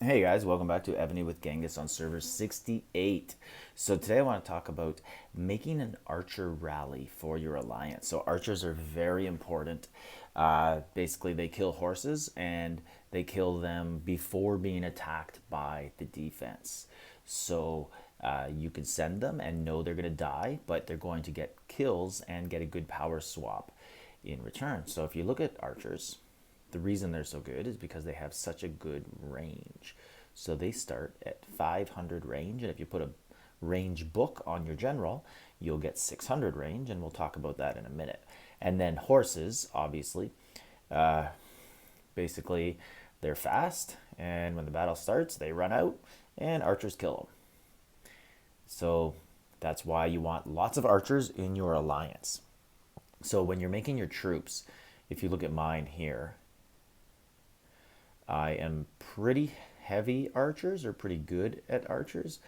Hey guys, welcome back to Evony with Genghis on server 68. So today I want to talk about making an archer rally for your alliance. So archers are very important. Basically, they kill horses and they kill them before being attacked by the defense. So you can send them and know they're going to die, but they're going to get kills and get a good power swap in return. So if you look at archers, the reason they're so good is because they have such a good range. So they start at 500 range, and if you put a range book on your general, you'll get 600 range, and we'll talk about that in a minute. And then horses, obviously, basically, they're fast, and when the battle starts, they run out, and archers kill them. So that's why you want lots of archers in your alliance. So when you're making your troops, if you look at mine here, I am pretty heavy archers, or pretty good at archers.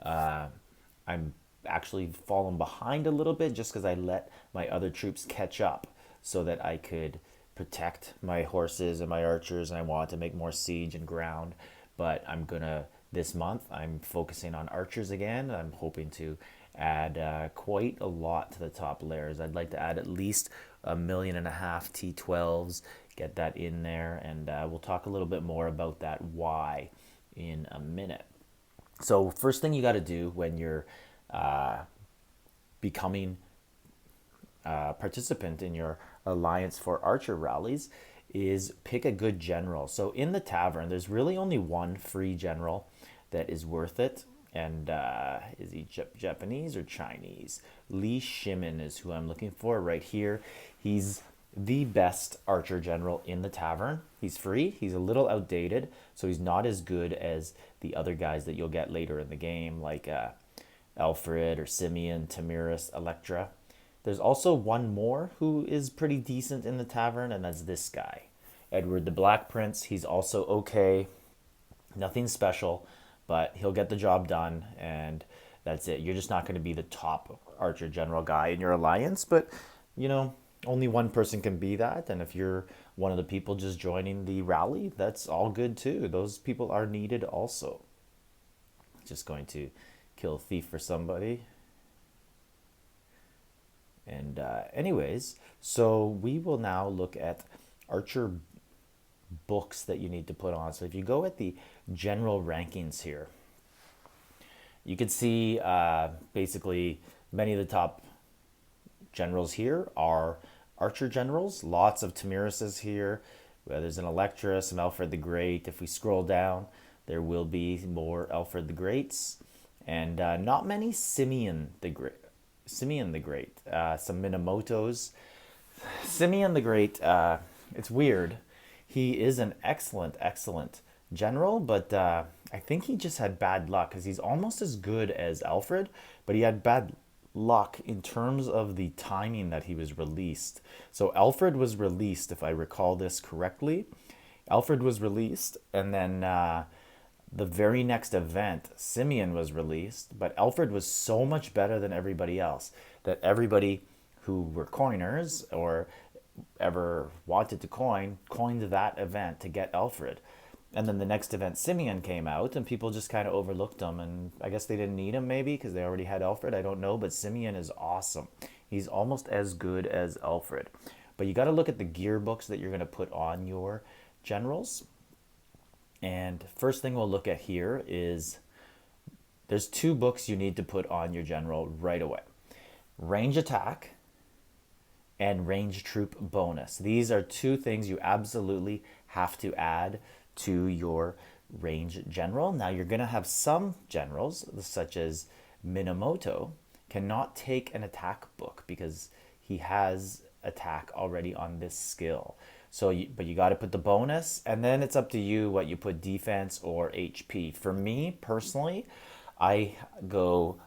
I'm actually fallen behind a little bit just because I let my other troops catch up so that I could protect my horses and my archers, and I want to make more siege and ground. But this month, I'm focusing on archers again. I'm hoping to add quite a lot to the top layers. I'd like to add at least 1.5 million T12s, get that in there, and we'll talk a little bit more about that why in a minute. So first thing you got to do when you're becoming a participant in your alliance for archer rallies is pick a good general. So in the tavern, there's really only one free general that is worth it. And is he Japanese or Chinese? Li Shimin is who I'm looking for right here. He's the best archer general in the tavern. He's free. He's a little outdated, so he's not as good as the other guys that you'll get later in the game, like Alfred or Simeon, Tamiris, Electra. There's also one more who is pretty decent in the tavern, and that's this guy, Edward the Black Prince. He's also okay. Nothing special, but he'll get the job done, and that's it. You're just not going to be the top archer general guy in your alliance, but only one person can be that. And if you're one of the people just joining the rally, that's all good too. Those people are needed also. Just going to kill a thief for somebody. And anyways, so we will now look at archer books that you need to put on. So if you go at the general rankings here, you can see basically many of the top generals here are archer generals. Lots of Tamirises here. There's an Electra, some Alfred the Great. If we scroll down, there will be more Alfred the Greats, and not many Simeon the Great. Some Minamotos. Simeon the Great. It's weird. He is an excellent general, but I think he just had bad luck because he's almost as good as Alfred, but he had bad luck in terms of the timing that he was released. So Alfred was released, if I recall this correctly. Alfred was released, and then the very next event, Simeon was released, but Alfred was so much better than everybody else that everybody who were coiners or ever wanted to coined that event to get Alfred. And then the next event, Simeon came out, and people just kind of overlooked him. And I guess they didn't need him, maybe, because they already had Alfred. I don't know, but Simeon is awesome. He's almost as good as Alfred. But you got to look at the gear books that you're going to put on your generals. And first thing we'll look at here is there's two books you need to put on your general right away. Range attack and range troop bonus. These are two things you absolutely have to add to your range general. Now you're going to have some generals, such as Minamoto, cannot take an attack book because he has attack already on this skill. But you got to put the bonus, and then it's up to you what you put, defense or HP. For me personally, I go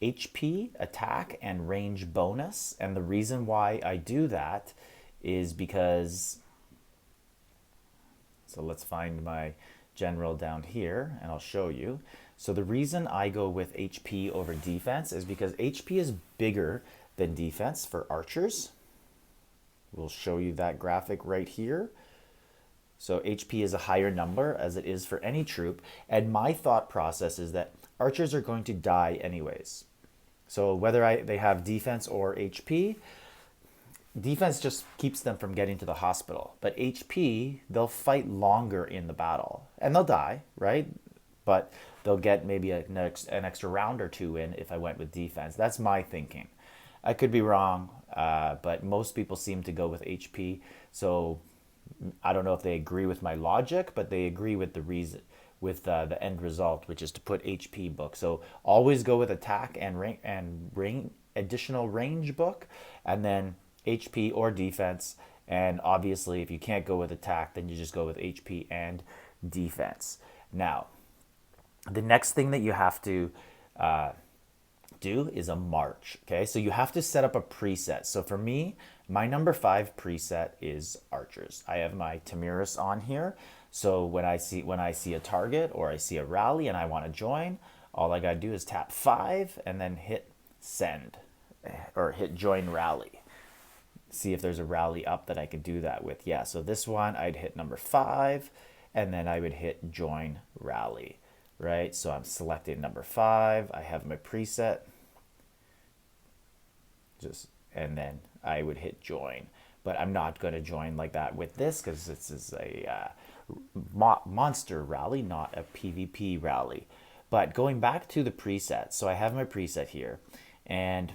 HP, attack, and range bonus. And the reason why I do that is because, so let's find my general down here and I'll show you. So the reason I go with HP over defense is because HP is bigger than defense for archers. We'll show you that graphic right here. So HP is a higher number as it is for any troop. And my thought process is that archers are going to die anyways. So whether they have defense or HP, defense just keeps them from getting to the hospital. But HP, they'll fight longer in the battle. And they'll die, right? But they'll get maybe an extra round or two in if I went with defense. That's my thinking. I could be wrong, but most people seem to go with HP. So I don't know if they agree with my logic, but they agree with the reason, with the end result, which is to put HP book. So always go with attack and additional range book, and then HP or defense. And obviously, if you can't go with attack, then you just go with HP and defense. Now, the next thing that you have to do is a march. Okay, so you have to set up a preset. So for me, my number 5 preset is archers. I have my Tamiris on here. So when I see a target or I see a rally and I want to join, all I gotta do is tap 5 and then hit send or hit join rally. See if there's a rally up that I could do that with. Yeah, so this one I'd hit number 5 and then I would hit join rally, right? So I'm selecting number 5. I have my preset, and then I would hit join. But I'm not going to join like that with this because this is a monster rally, not a PvP rally. But going back to the preset, so I have my preset here, and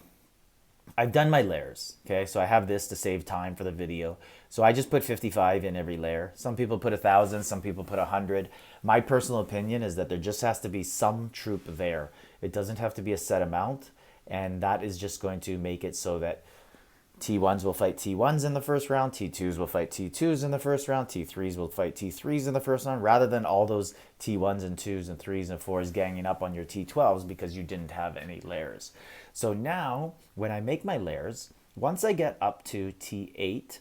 I've done my layers, okay? So I have this to save time for the video. So I just put 55 in every layer. Some people put 1,000, some people put 100. My personal opinion is that there just has to be some troop there. It doesn't have to be a set amount, and that is just going to make it so that T1s will fight T1s in the first round, T2s will fight T2s in the first round, T3s will fight T3s in the first round, rather than all those T1s and 2s and 3s and 4s ganging up on your T12s because you didn't have any layers. So now, when I make my layers, once I get up to T8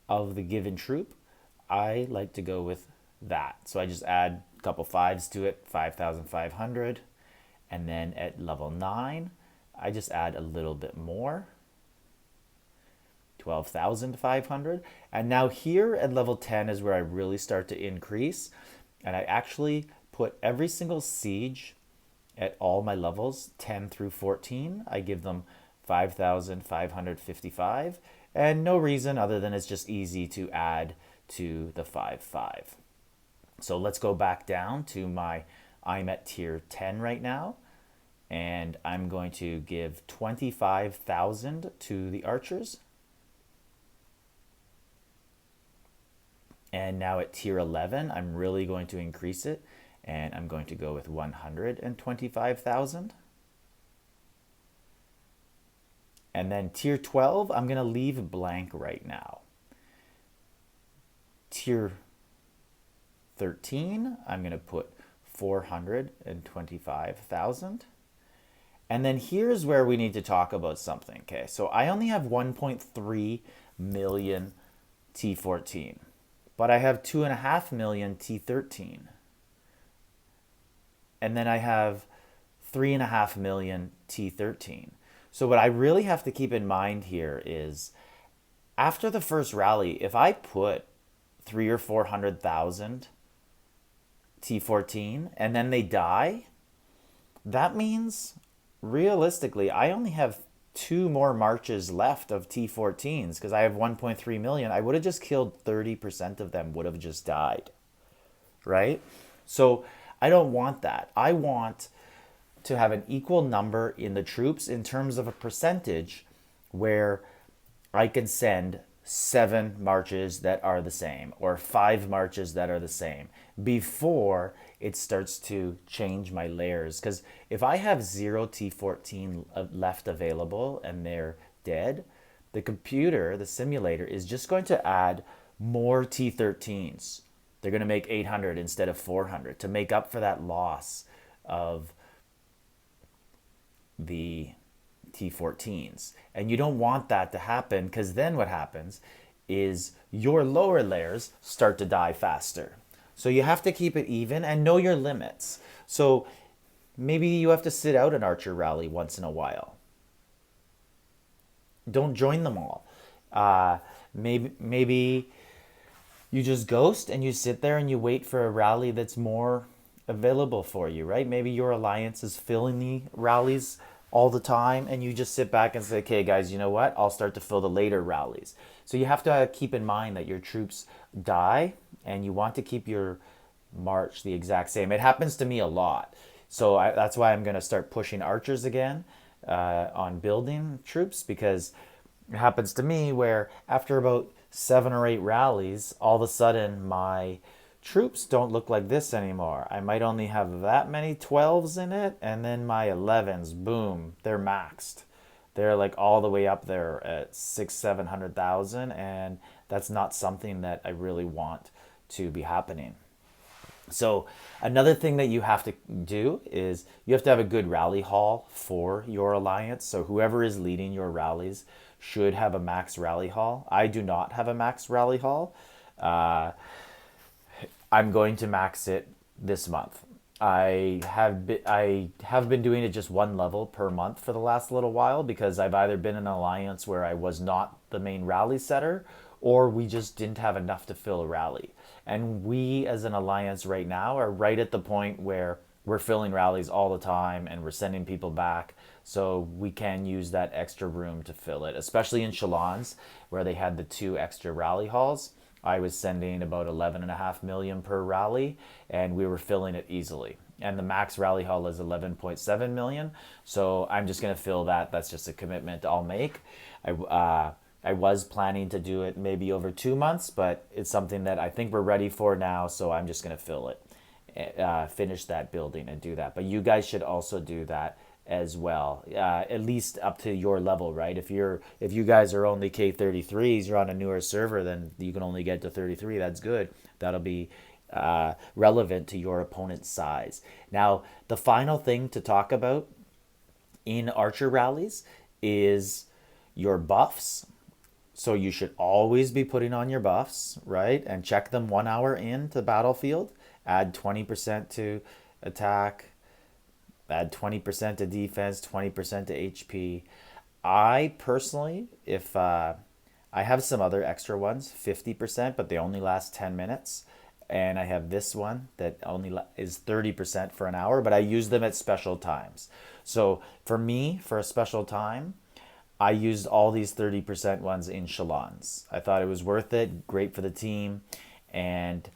of the given troop, I like to go with that. So I just add a couple 5s to it, 5,500. And then at level 9, I just add a little bit more, 12,500. And now here at level 10 is where I really start to increase. And I actually put every single siege at all my levels, 10 through 14. I give them 5,555. And no reason other than it's just easy to add to the 5,5. So let's go back down to I'm at tier 10 right now. And I'm going to give 25,000 to the archers. And now at tier 11, I'm really going to increase it. And I'm going to go with 125,000. And then tier 12, I'm going to leave blank right now. Tier 13, I'm going to put 425,000. And then here's where we need to talk about something, okay? So I only have 1.3 million T14, but I have 2.5 million T13. And then I have 3.5 million T13. So what I really have to keep in mind here is after the first rally, if I put 300,000 or 400,000 T14 and then they die, that means realistically I only have 2 more marches left of T14s because I have 1.3 million. I would have just killed 30% of them, would have just died, right? So I don't want that. I want to have an equal number in the troops in terms of a percentage where I can send 7 marches that are the same or 5 marches that are the same before it starts to change my layers. Because if I have 0 T14 left available and they're dead, the computer, the simulator, is just going to add more T13s. They're going to make 800 instead of 400 to make up for that loss of the T14s. And you don't want that to happen because then what happens is your lower layers start to die faster. So you have to keep it even and know your limits. So maybe you have to sit out an archer rally once in a while. Don't join them all. Maybe You just ghost and you sit there and you wait for a rally that's more available for you, right? Maybe your alliance is filling the rallies all the time and you just sit back and say, okay, guys, you know what? I'll start to fill the later rallies. So you have to keep in mind that your troops die and you want to keep your march the exact same. It happens to me a lot. So that's why I'm going to start pushing archers again on building troops, because it happens to me where after about 7 or 8 rallies, all of a sudden my troops don't look like this anymore. I might only have that many 12s in it, and then my 11s, boom, they're maxed. They're like all the way up there at 600,000, 700,000, and that's not something that I really want to be happening. So another thing that you have to do is you have to have a good rally hall for your alliance. So whoever is leading your rallies should have a max rally hall. I do not have a max rally hall. Uh, I'm going to max it this month. I have been doing it just one level per month for the last little while, because I've either been in an alliance where I was not the main rally setter, or we just didn't have enough to fill a rally. And we as an alliance right now are right at the point where we're filling rallies all the time and we're sending people back, so we can use that extra room to fill it, especially in Chalons where they had the 2 extra rally halls. I was sending about 11.5 million per rally, and we were filling it easily. And the max rally haul is 11.7 million, so I'm just going to fill that. That's just a commitment I'll make. I was planning to do it maybe over 2 months, but it's something that I think we're ready for now, so I'm just going to fill it, finish that building and do that. But you guys should also do that as well, at least up to your level, right? If you guys are only K33s, you're on a newer server, then you can only get to 33. That's good. That'll be relevant to your opponent's size. Now, the final thing to talk about in Archer rallies is your buffs. So you should always be putting on your buffs, right? And check them 1 hour into the battlefield. Add 20% to attack, add 20% to defense, 20% to HP. I personally, if I have some other extra ones, 50%, but they only last 10 minutes. And I have this one that only is 30% for an hour, but I use them at special times. So for me, for a special time, I used all these 30% ones in Chalons. I thought it was worth it, great for the team, and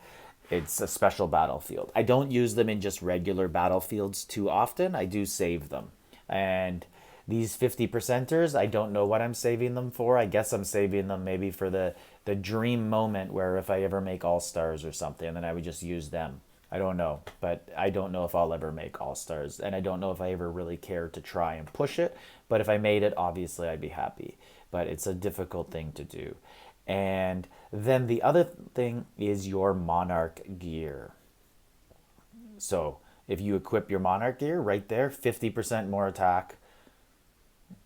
it's a special battlefield. I don't use them in just regular battlefields too often. I do save them. And these 50%ers, I don't know what I'm saving them for. I guess I'm saving them maybe for the dream moment where if I ever make All Stars or something, then I would just use them. I don't know, but I don't know if I'll ever make All Stars, and I don't know if I ever really care to try and push it. But if I made it, obviously I'd be happy. But it's a difficult thing to do. And then the other thing is your Monarch Gear. So if you equip your Monarch Gear right there, 50% more attack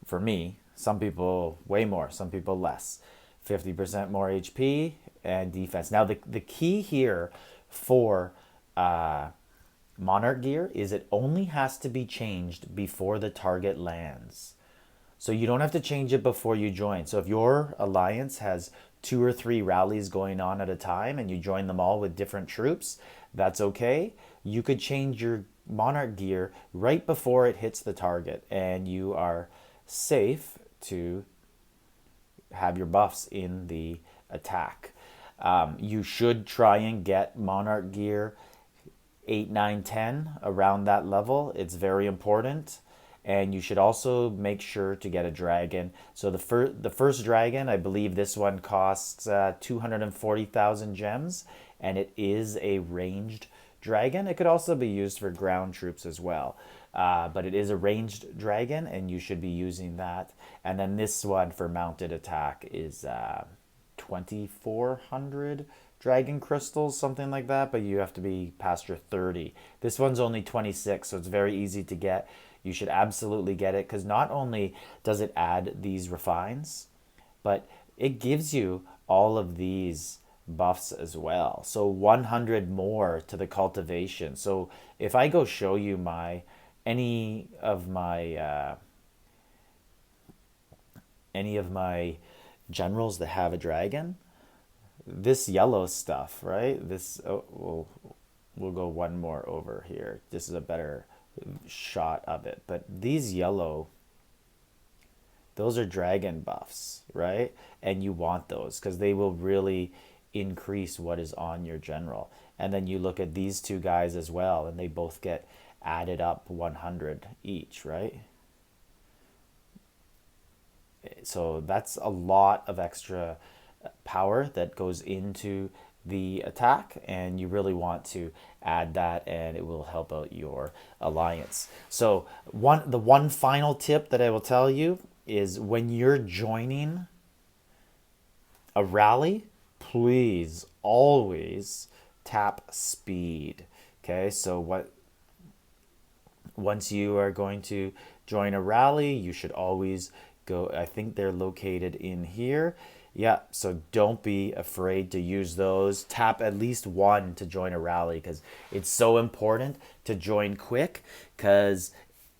for me. Some people way more, some people less. 50% more HP and defense. Now the key here for Monarch Gear is it only has to be changed before the target lands. So you don't have to change it before you join. So if your alliance has 2 or 3 rallies going on at a time and you join them all with different troops, that's okay. You could change your Monarch Gear right before it hits the target, and you are safe to have your buffs in the attack. You should try and get Monarch Gear 8, 9, 10 around that level. It's very important. And you should also make sure to get a dragon. So the first dragon, I believe this one costs 240,000 gems, and it is a ranged dragon. It could also be used for ground troops as well. But it is a ranged dragon, and you should be using that. And then this one for mounted attack is 2,400 dragon crystals, something like that, but you have to be past your 30. This one's only 26, so it's very easy to get. You should absolutely get it, because not only does it add these refines, but it gives you all of these buffs as well. So 100 more to the cultivation. So if I go show you any of my generals that have a dragon, this yellow stuff, right? This, oh, we'll go one more over here. This is a better shot of it. But these yellow, those are dragon buffs, right? And you want those because they will really increase what is on your general. And then you look at these two guys as well, and they both get added up 100 each, right? So that's a lot of extra power that goes into the attack, and you really want to add that, and it will help out your alliance. So the one final tip that I will tell you is when you're joining a rally, please always tap speed. Okay, so once you are going to join a rally, you should always go. I think they're located in here. Yeah, so don't be afraid to use those. Tap at least one to join a rally because it's so important to join quick, because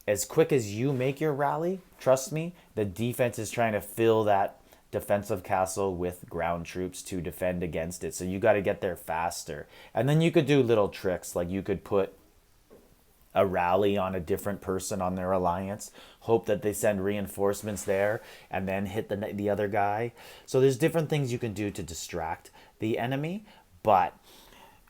as quick as you make your rally, trust me, the defense is trying to fill that defensive castle with ground troops to defend against it. So you got to get there faster. And then you could do little tricks, like you could put a rally on a different person on their alliance, hope that they send reinforcements there, and then hit the other guy. So there's different things you can do to distract the enemy, but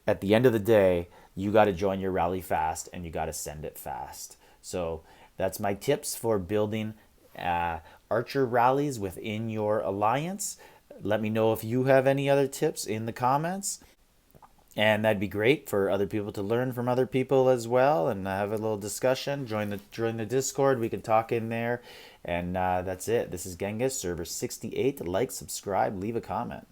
at the end of the day, you got to join your rally fast and you got to send it fast. So that's my tips for building archer rallies within your alliance. Let me know if you have any other tips in the comments. And that'd be great for other people to learn from other people as well, and have a little discussion. Join the Discord. We can talk in there, and that's it. This is Genghis, server 68. Like, subscribe, leave a comment.